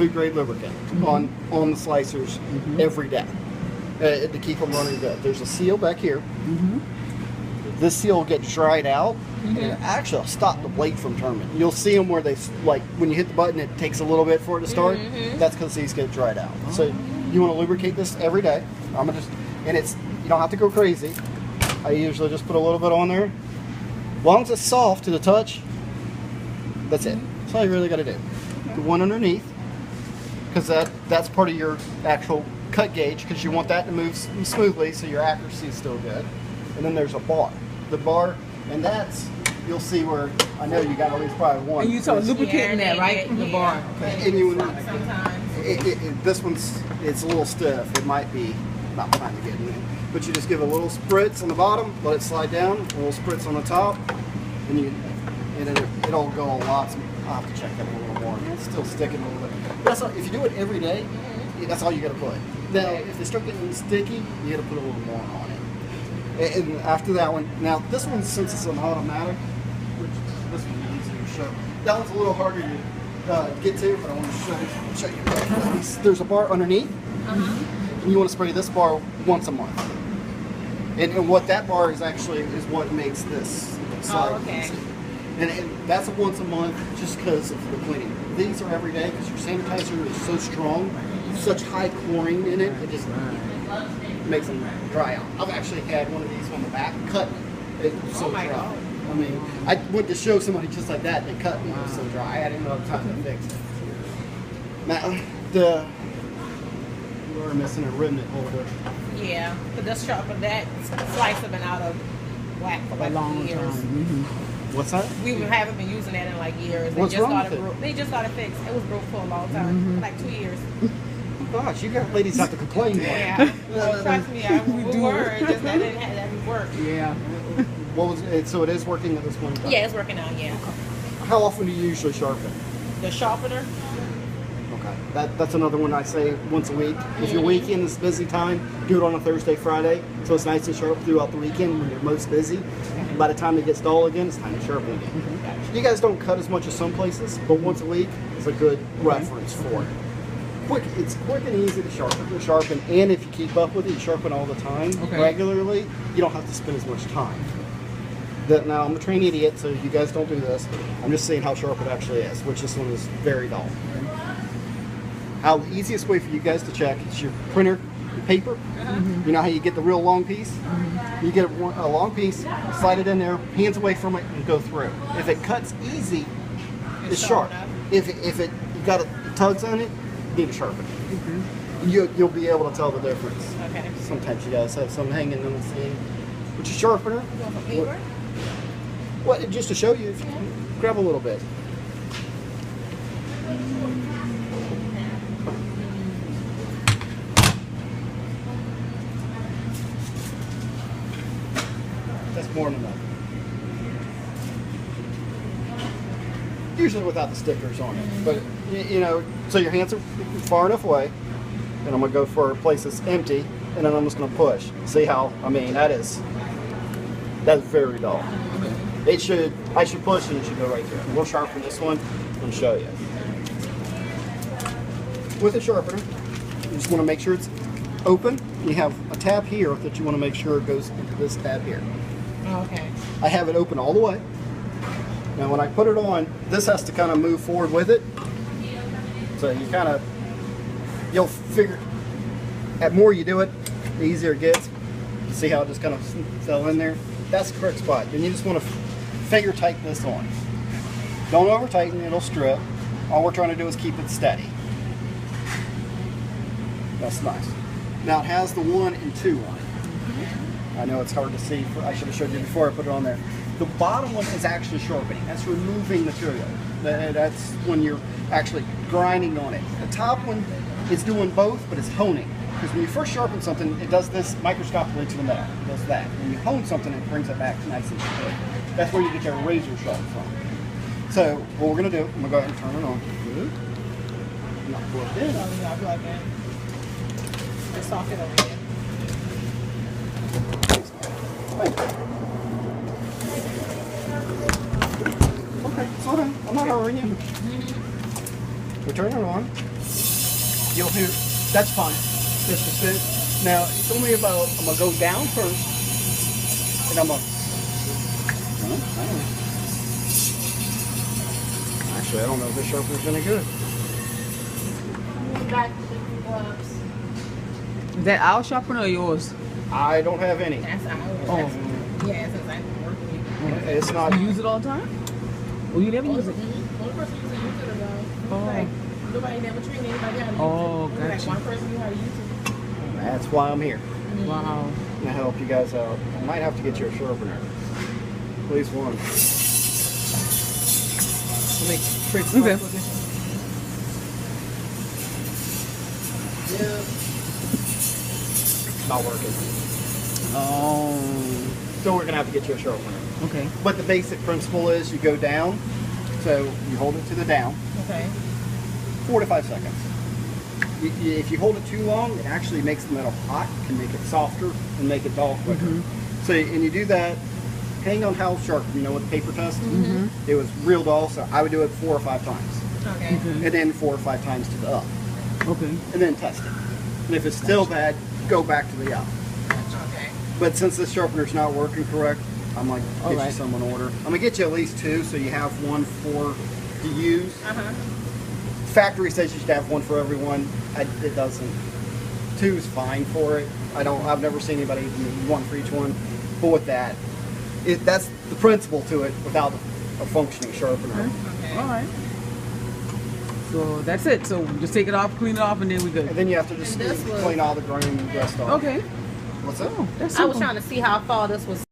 food grade lubricant on the slicers every day to keep them running good. There's a seal back here. This seal will get dried out, and it actually will stop the blade from turning. You'll see them where they, like, when you hit the button, it takes a little bit for it to start. That's because these get dried out. So you want to lubricate this every day. I'm gonna just, and it's, you don't have to go crazy. I usually just put a little bit on there. As long as it's soft to the touch, that's it. That's all you really got to do. The one underneath, because that's part of your actual cut gauge, because you want that to move smoothly so your accuracy is still good. And then there's a bar. The bar, and that's, you'll see where, I know you got at least probably one. And you talk lubricating that, right? The bar. Okay. And you, sometimes. This one's, it's a little stiff. It might be about time to get in there. But you just give a little spritz on the bottom, let it slide down, a little spritz on the top, and it'll go a lot. I'll have to check that a little more. It's still sticking a little bit. That's all, if you do it every day, that's all you got to put. Now, if they start getting sticky, you got to put a little more on it. And after that one, now this one, since it's an automatic, which this one is easier to show. That one's a little harder to get to, but I want to show you. There's a bar underneath, and you want to spray this bar once a month. And what that bar is actually is what makes this slide. And that's a once a month just because of the cleaning. These are every day because your sanitizer is so strong, such high chlorine in it, it just makes them dry out. I've actually had one of these on the back cut. It was so dry. God. I mean, I went to show somebody just like that. They cut me. It was so dry. I didn't know the time to fix it. Now, we're missing a remnant holder. Yeah, but the that slice have been out of whack for like years. What's that? We haven't been using that in like years. What's wrong with it? They just got it fixed. It was broke for a long time, like 2 years. Gosh, you got ladies have to complain more. Yeah, well, trust me, we were. It just that didn't work. Yeah. What was it? So it is working at this point in time? Yeah, it's working out. Yeah. How often do you usually sharpen? The sharpener. Okay. That's another one I say once a week. If your weekend is busy time, do it on a Thursday, Friday, so it's nice and sharp throughout the weekend when you're most busy. By the time it gets dull again, it's time to sharpen again. You guys don't cut as much as some places, but once a week is a good reference for it. It's quick and easy to sharpen, and if you keep up with it, you sharpen all the time regularly, you don't have to spend as much time. Now, I'm a trained idiot, so you guys don't do this. I'm just saying how sharp it actually is, which this one is very dull. How the easiest way for you guys to check is your printer paper. You know how you get the real long piece? You get a long piece, slide it in there, hands away from it, and go through. If it cuts easy, it's sharp. If it you got tugs on it, you need to sharpen it. You'll be able to tell the difference. Okay. Sometimes you guys have some hanging on the seam. But your sharpener, what, just to show you, if you grab a little bit. That's more than enough. Usually without the stickers on it, but you know, so your hands are far enough away, and I'm gonna go for a place that's empty, and then I'm just gonna push. See how? I mean, that's very dull. I should push, and it should go right there. We'll sharpen this one and show you. With a sharpener, you just want to make sure it's open. You have a tab here that you want to make sure it goes into this tab here. Okay. I have it open all the way. Now when I put it on, this has to kind of move forward with it. So you'll figure, the more you do it, the easier it gets. See how it just kind of fell in there? That's the correct spot. Then you just want to finger tighten this on. Don't over tighten, it'll strip. All we're trying to do is keep it steady. That's nice. Now it has the 1 and 2 on it. I know it's hard to see. I should have showed you before I put it on there. The bottom one is actually sharpening. That's removing material. That's when you're actually grinding on it. The top one is doing both, but it's honing. Because when you first sharpen something, it does this microscopically to the metal. It does that. When you hone something, it brings it back nice and straight. That's where you get your razor sharp from. So what we're going to do, I'm going to go ahead and turn it on. Not plugged in. Not plugged in. Just socket over here. Okay, slow down. I'm not hurrying you. We turn it on. You'll hear, that's fine. Just a spin. Now, it's only about, I'm going to go down first. And I'm going to, actually, I don't know if this sharpener's any good. Back to the gloves. Is that our sharpener or yours? I don't have any. That's ours. Oh. Yeah, since I work with you. It's not. You use it all the time? Well, you never use it. One person uses it though. Oh. Like, nobody never trained anybody how to use it. Oh, Only gotcha. Like one person knew how to use it. That's why I'm here. Wow. To help you guys out. I might have to get you a sharpener. At least one. Let me trade some Okay. Yeah. Not working. Oh. So we're gonna have to get you a sharpener. Okay. But the basic principle is you go down. So you hold it to the down. Okay. 4 to 5 seconds. If you hold it too long, it actually makes the metal hot, can make it softer, and make it dull quicker. So, and you do that, hang on how sharp, you know, with the paper test, it was real dull, so I would do it 4 or 5 times. Okay. And then 4 or 5 times to the up. Okay. And then test it. And if it's still bad, go back to the up. Okay. But since this sharpener's not working correct, I'm like, get you Alright. some in order. I'm gonna get you at least 2, so you have one for to use. Factory says you should have one for everyone. It doesn't. 2 is fine for it. I've never seen anybody need one for each one. But with that, that's the principle to it without a functioning sharpener. Okay. All right. So that's it. So just take it off, clean it off, and then we good. And then you have to just And this was- clean all the grain and rest off. Okay. What's that? Oh, that's I was simple. trying to see how far this was